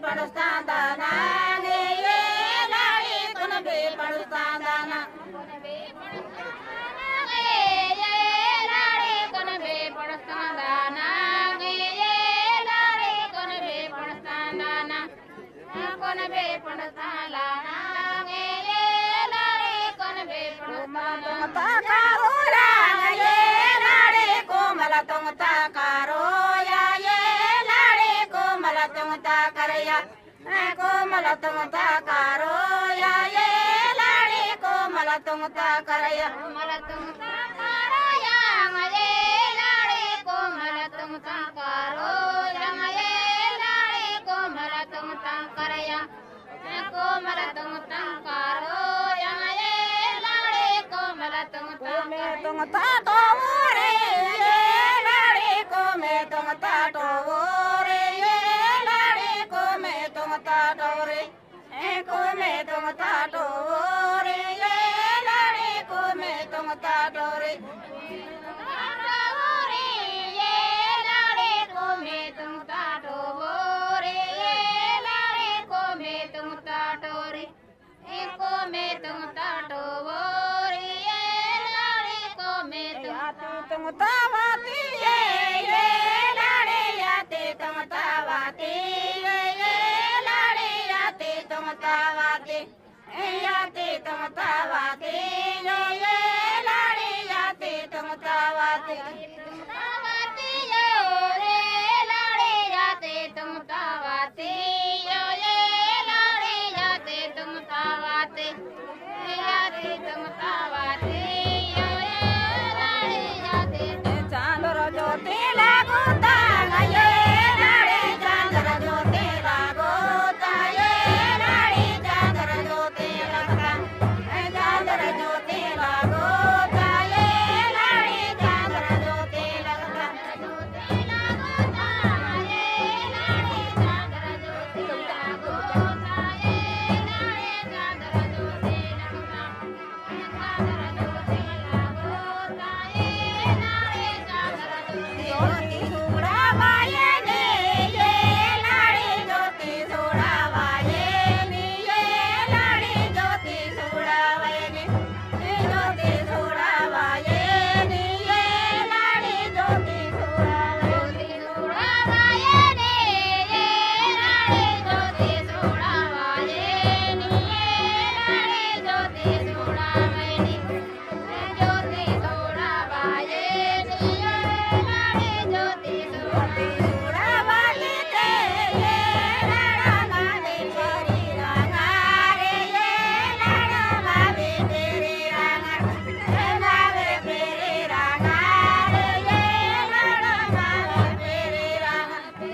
Con कौन बे पड़ता लागे ये लाड़े कौन बे पड़ता कारो ये लाड़े को मला तुमता कारो या ये लाड़े को मला तुमता करया को मला तुमता कारो या ये लाड़े को मला तुमता करया मला तुमता कारो या मले लाड़े को मला तुमता कारो या मले लाड़े को मला तुमता करया को मला तुमता कारो या मले लाड़े को मला तुमता मैं तुमता तो रे ये लाड़े को मैं तुमता तो रे ये लाड़े को मैं तुमता तो रे को मैं तुमता तो रे ये लाड़े को मैं तुमता तो रे तुमतावाती ये लाड़े याते तुमतावाती ये लाड़े याते तुमतावाती याते तुमतावाती ये लाड़े याते तुमतावाती तुमतावाती ये लाड़े याते तुमतावाती ये लाड़े याते तुमतावाती याते तुमतावाती ज्योति लागो ताये लाड़े चांदर ज्योति लागो ताये लाड़े चांदर ज्योति लगता चांदर ज्योति लागो ताये लाड़े चांदर ज्योति लगता ज्योति लागो ताये लाड़े चांदर ज्योति लागो ताये लाड़े चांदर ज्योति लगता चांदर ज्योति लागो ताये लाड़े चांदर ज्योति सुड़ावाये ने ये लाड़ी ज्योति सुड़ावाये ने ये लाड़ी ज्योति सुड़ावाये ने ज्योति सुड़ावाये ने ये लाड़ी ज्योति सुड़ावाये ने ये लाड़ी ज्योति सुड़ावाये ने ये लाड़ी ज्योति सुड़ावाये ने ज्योति सुड़ावाये ने ज्योति सुड़ावाले ते ये लाड़ा गावे तेरी रांगा रे ये लाड़ा गावे तेरी रांगा गावे तेरी रांगा रे ये लाड़ा गावे तेरी रांगा रे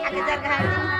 आगे चल रहा है